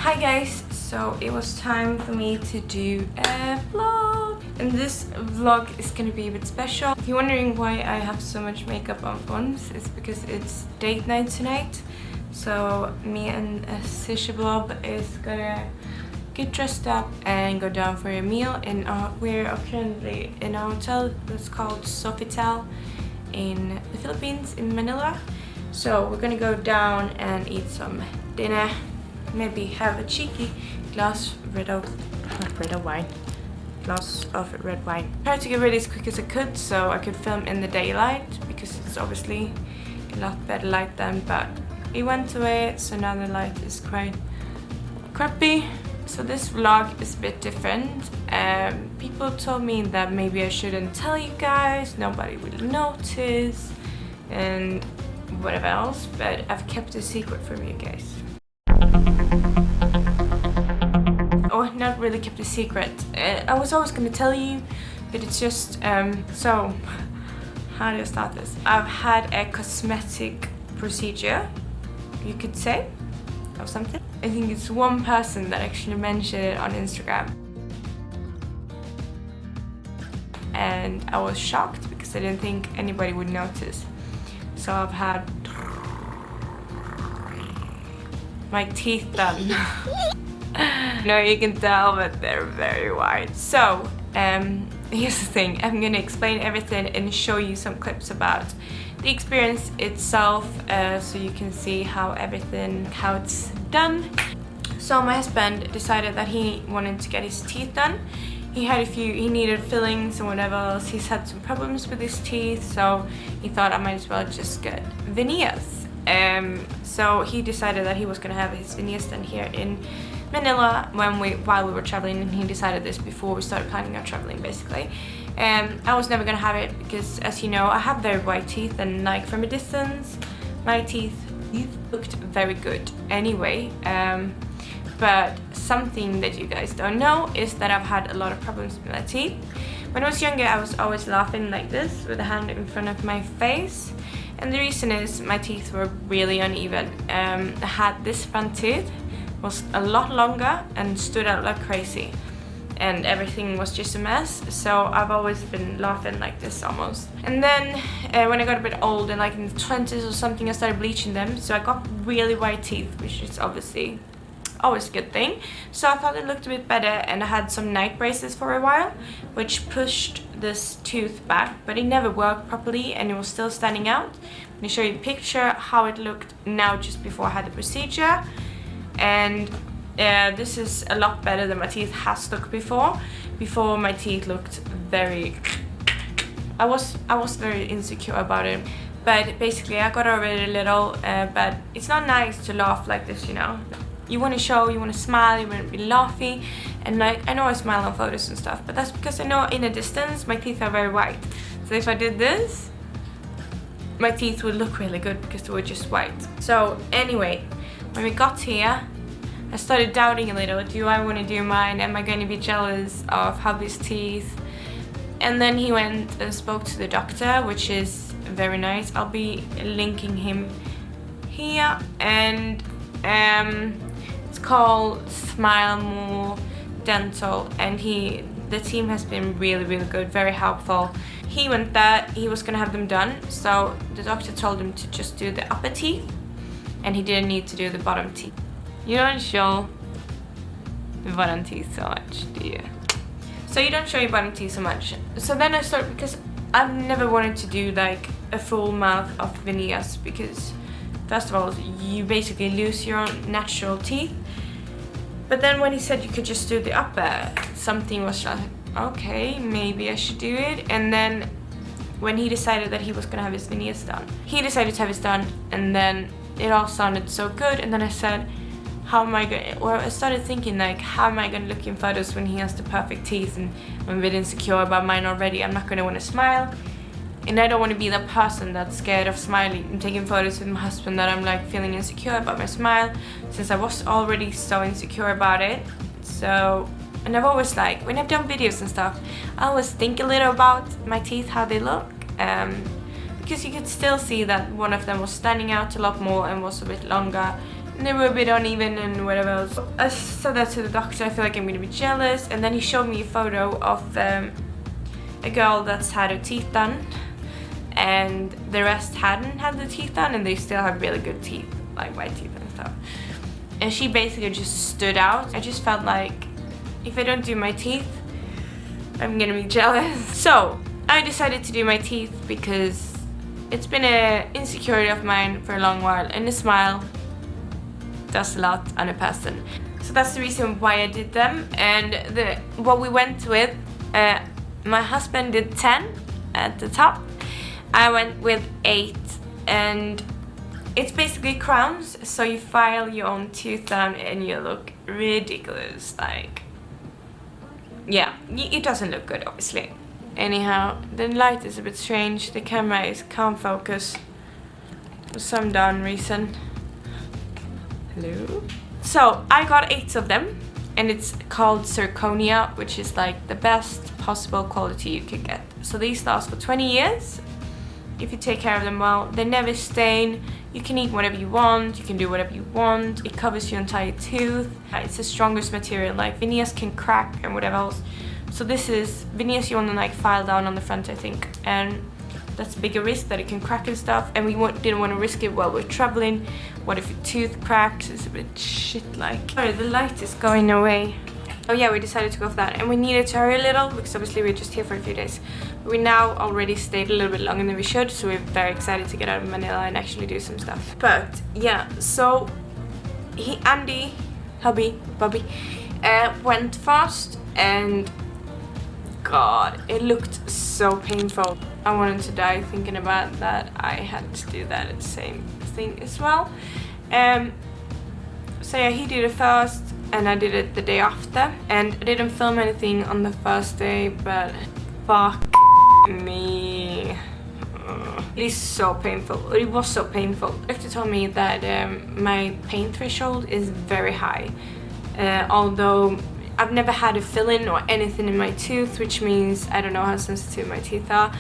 Hi guys, so it was time for me to do a vlog, and this vlog is gonna be a bit special. If you're wondering why I have so much makeup on phones, it's because it's date night tonight. So me and Sisha Blob is gonna get dressed up and go down for a meal in we're currently in a hotel that's called Sofitel in the Philippines, in Manila. So we're gonna go down and eat some dinner, maybe have a cheeky glass of red wine. Tried to get ready as quick as I could so I could film in the daylight, because it's obviously a lot better light then, but it went away, so now the light is quite crappy. So this vlog is a bit different. People told me that maybe I shouldn't tell you guys, nobody will notice and whatever else, but I've kept a secret from you guys. Oh, not really kept a secret. I was always gonna tell you, but it's just so how do I start this? I've had a cosmetic procedure, you could say, or something. I think it's one person that actually mentioned it on Instagram, and I was shocked because I didn't think anybody would notice. So I've had my teeth done. No, you can tell, but they're very white. So here's the thing, I'm gonna explain everything and show you some clips about the experience itself, so you can see how it's done. So my husband decided that he wanted to get his teeth done. He needed fillings and whatever else. He's had some problems with his teeth, so he thought I might as well just get veneers. So he decided that he was gonna have his veneers done here in Manila while we were traveling, and he decided this before we started planning our traveling, basically. I was never gonna have it because, as you know, I have very white teeth, and like from a distance my teeth looked very good anyway. But something that you guys don't know is that I've had a lot of problems with my teeth. When I was younger, I was always laughing like this with a hand in front of my face, and the reason is my teeth were really uneven. I had this front tooth was a lot longer and stood out like crazy, and everything was just a mess, so I've always been laughing like this almost. And then when I got a bit old, and like in the 20s or something, I started bleaching them, so I got really white teeth, which is obviously always a good thing. So I thought it looked a bit better, and I had some night braces for a while, which pushed this tooth back, but it never worked properly and it was still standing out. Let me show you the picture how it looked now just before I had the procedure. And this is a lot better than my teeth has looked before. Before, my teeth looked very... I was very insecure about it. But basically I got over it a little, but it's not nice to laugh like this, you know. You want to show, you want to smile, you want to be laughy, and like, I know I smile on photos and stuff, but that's because I know in a distance my teeth are very white. So if I did this, my teeth would look really good because they were just white. So anyway, when we got here, I started doubting a little. Do I want to do mine? Am I going to be jealous of Hubby's teeth? And then he went and spoke to the doctor, which is very nice. I'll be linking him here, and it's called Smile More Dental, and the team has been really good, very helpful. He went there, he was gonna have them done, so the doctor told him to just do the upper teeth, and he didn't need to do the bottom teeth. You don't show the bottom teeth so much, do you? So you don't show your bottom teeth so much. So then I started, because I've never wanted to do like a full mouth of veneers, because first of all, you basically lose your own natural teeth. But then when he said you could just do the upper, something was like, okay, maybe I should do it. And then when he decided that he was gonna have his veneers done, he decided to have it done, and then it all sounded so good. And then I said, how am I gonna, or I started thinking like, how am I gonna look in photos when he has the perfect teeth, and I'm a bit insecure about mine already. I'm not gonna wanna smile. And I don't want to be the person that's scared of smiling and taking photos with my husband, that I'm like feeling insecure about my smile, since I was already so insecure about it. So, and I've always like, when I've done videos and stuff, I always think a little about my teeth, how they look. Because you could still see that one of them was standing out a lot more and was a bit longer. they were a bit uneven and whatever else. I said that to the doctor, I feel like I'm gonna be jealous, and then he showed me a photo of a girl that's had her teeth done, and the rest hadn't had the teeth done, and they still have really good teeth, like white teeth and stuff. And she basically just stood out. I just felt like, if I don't do my teeth, I'm gonna be jealous. So I decided to do my teeth because it's been an insecurity of mine for a long while, and a smile does a lot on a person. So that's the reason why I did them. And what we went with, my husband did 10 at the top. I went with 8, and it's basically crowns, so you file your own tooth down and you look ridiculous. Like, yeah, it doesn't look good, obviously. Anyhow, the light is a bit strange. The camera can't focus for some darn reason. Hello? So I got 8 of them, and it's called zirconia, which is like the best possible quality you can get. So these last for 20 years. If you take care of them well, they never stain. You can eat whatever you want, you can do whatever you want. It covers your entire tooth. It's the strongest material, like veneers can crack and whatever else. So this is veneers you want to like file down on the front, I think, and that's a bigger risk that it can crack and stuff, and we didn't want to risk it while we're traveling. What if your tooth cracks? It's a bit shit like. Sorry, the light is going away. Oh yeah, we decided to go for that, and we needed to hurry a little because obviously we're just here for a few days. We now already stayed a little bit longer than we should, so we're very excited to get out of Manila and actually do some stuff. But yeah, so Andy, Bobby, went fast, and God, it looked so painful. I wanted to die thinking about that. I had to do that at the same thing as well. So yeah, he did it first, and I did it the day after, and I didn't film anything on the first day, but fuck me. It is so painful. It was so painful. The doctor told me that my pain threshold is very high, although I've never had a fill-in or anything in my tooth, which means I don't know how sensitive my teeth are,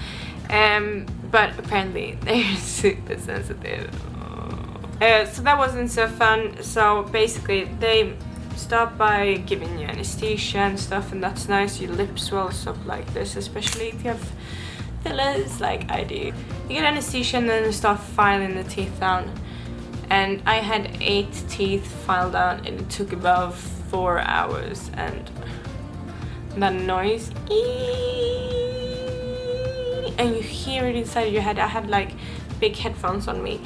but apparently they're super sensitive. So that wasn't so fun. So basically they start by giving you anesthesia and stuff, and that's nice. Your lip swells up like this, especially if you have fillers like I do. You get anesthesia and then you start filing the teeth down, and I had 8 teeth filed down, and it took about 4 hours, and that noise, and you hear it inside your head. I had like big headphones on me,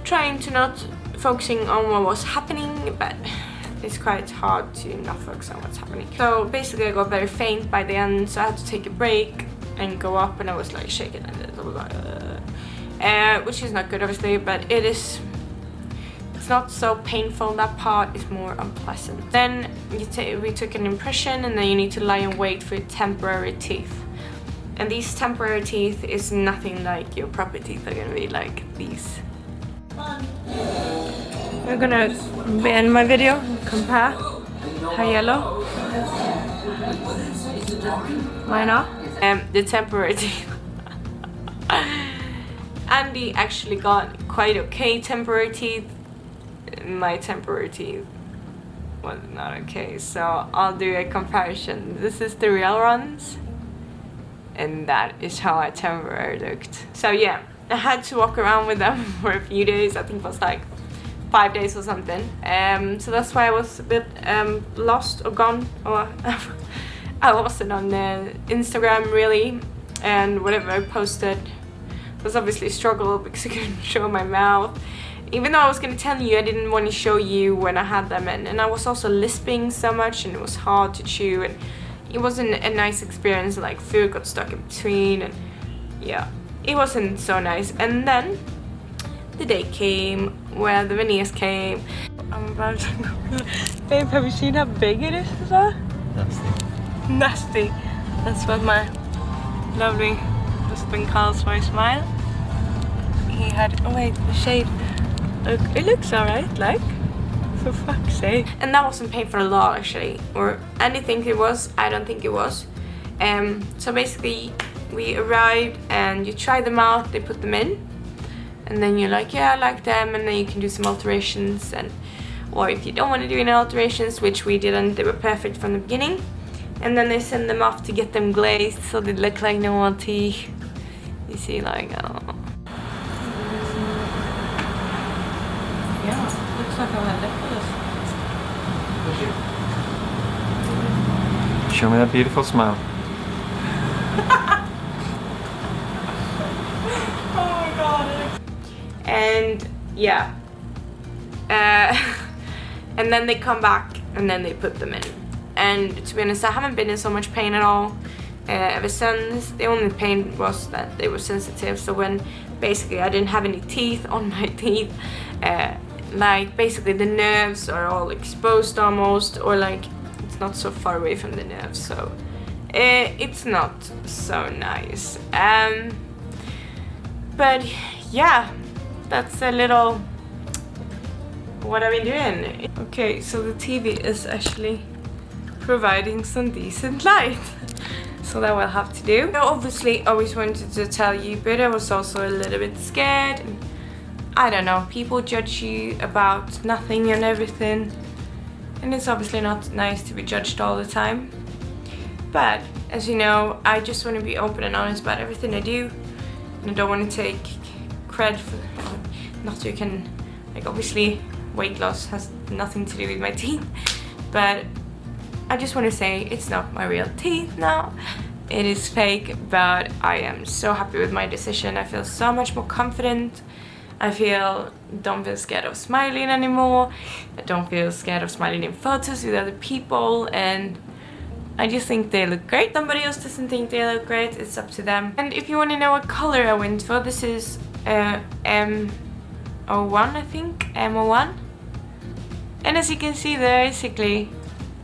trying to not focusing on what was happening, but it's quite hard to not focus on what's happening. So basically I got very faint by the end, so I had to take a break and go up, and I was like shaking and this. I was like, which is not good obviously, but it's not so painful. That part is more unpleasant. Then we took an impression, and then you need to lie and wait for temporary teeth. And these temporary teeth is nothing like your proper teeth are gonna be like these. We're gonna end my video, compare how yellow. Why not? The temporary teeth. Andy actually got quite okay temporary teeth. My temporary teeth was not okay, so I'll do a comparison. This is the real ones, and that is how I temporary looked. So yeah, I had to walk around with them for a few days. I think it was like 5 days or something. So that's why I was a bit lost or gone, or I wasn't on Instagram really, and whatever I posted was obviously a struggle because I couldn't show my mouth. Even though I was gonna tell you, I didn't want to show you when I had them in, and I was also lisping so much, and it was hard to chew, and it wasn't a nice experience. Like food got stuck in between, and yeah, it wasn't so nice. And then the day came where the veneers came. I'm about to go. Babe, have you seen how big it is? Nasty. Nasty. That's what my lovely husband calls my smile. He had, oh wait, the shade. Look, it looks alright, like, for fuck's sake. And that wasn't painful at all, actually, or anything it was. I don't think it was. So basically, we arrived and you try them out, they put them in. and then you're like, yeah, I like them, and then you can do some alterations. And or if you don't want to do any alterations, which we didn't, they were perfect from the beginning, and then they send them off to get them glazed so they look like normal teeth. You see, like, oh. Yeah, looks like I've had necklace. Show me that beautiful smile. Oh my god. And yeah. And then they come back and then they put them in. And to be honest, I haven't been in so much pain at all ever since. The only pain was that they were sensitive, so when basically I didn't have any teeth on my teeth, like basically the nerves are all exposed almost, or like it's not so far away from the nerves, so it's not so nice. But yeah, that's a little what I've been doing. Okay, so the TV is actually providing some decent light, so that will have to do. I obviously always wanted to tell you, but I was also a little bit scared. I don't know, people judge you about nothing and everything, and it's obviously not nice to be judged all the time. But as you know, I just want to be open and honest about everything I do, and I don't want to take credit for, not so you can, like, obviously weight loss has nothing to do with my teeth, but I just want to say it's not my real teeth now. It is fake, but I am so happy with my decision. I feel so much more confident. Don't feel scared of smiling anymore. I don't feel scared of smiling in photos with other people, and I just think they look great. Somebody else doesn't think they look great, it's up to them. And if you want to know what color I went for, this is M01, I think, M01. And as you can see, they're basically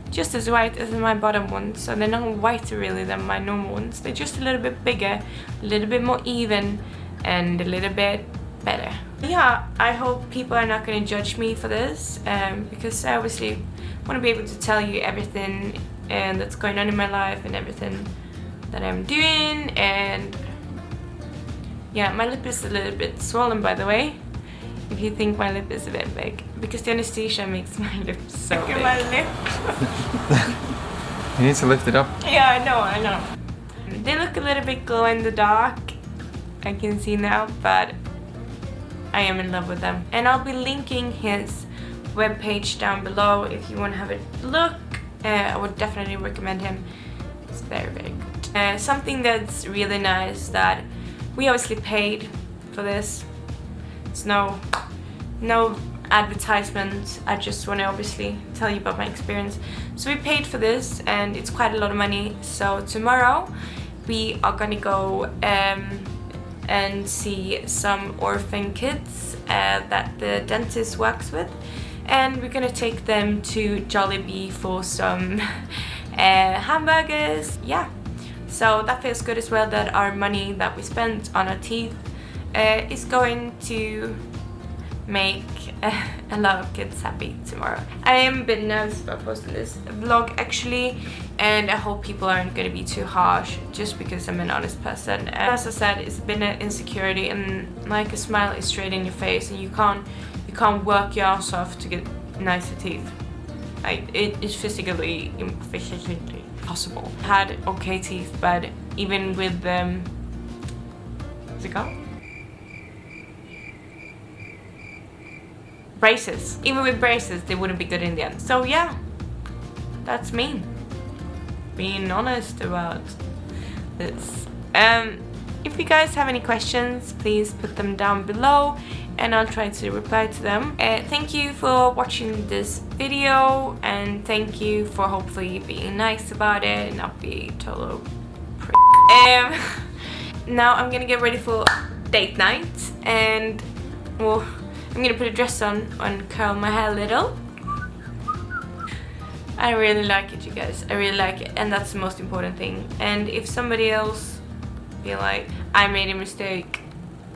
just as white as my bottom ones, so they're not whiter really than my normal ones. They're just a little bit bigger, a little bit more even, and a little bit better. Yeah, I hope people are not going to judge me for this, because I obviously want to be able to tell you everything that's going on in my life and everything that I'm doing. And yeah, my lip is a little bit swollen, by the way, if you think my lip is a bit big, because the anesthesia makes my lip so big. Look at my lip. You need to lift it up. Yeah, I know. They look a little bit glow in the dark, I can see now, but I am in love with them. And I'll be linking his webpage down below if you want to have a look. I would definitely recommend him. It's very, very good. Something that's really nice, that we obviously paid for this. It's no advertisement. I just want to obviously tell you about my experience. So we paid for this, and it's quite a lot of money. So tomorrow we are gonna go and see some orphan kids that the dentist works with, and we're gonna take them to Jollibee for some hamburgers. Yeah, so that feels good as well, that our money that we spent on our teeth is going to make a lot of kids happy tomorrow. I am a bit nervous about posting this vlog actually, and I hope people aren't going to be too harsh, just because I'm an honest person. As I said, it's been an insecurity, and like, a smile is straight in your face, and you can't work your ass off to get nicer teeth. Like, it is physically impossible. I had okay teeth, but even with what's it called? Braces. Even with braces, they wouldn't be good in the end. So yeah, that's me being honest about this. If you guys have any questions, please put them down below and I'll try to reply to them. Thank you for watching this video, and thank you for hopefully being nice about it and not be total prick. Now I'm gonna get ready for date night, and well, I'm gonna put a dress on and curl my hair a little. I really like it, you guys. I really like it, and that's the most important thing. And if somebody else feel like I made a mistake,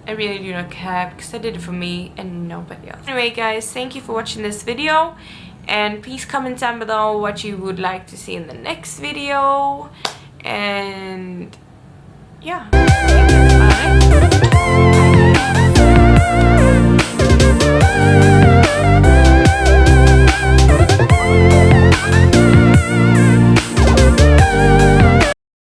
I really do not care, because I did it for me and nobody else. Anyway guys, thank you for watching this video, and please comment down below what you would like to see in the next video. And yeah, that's about it.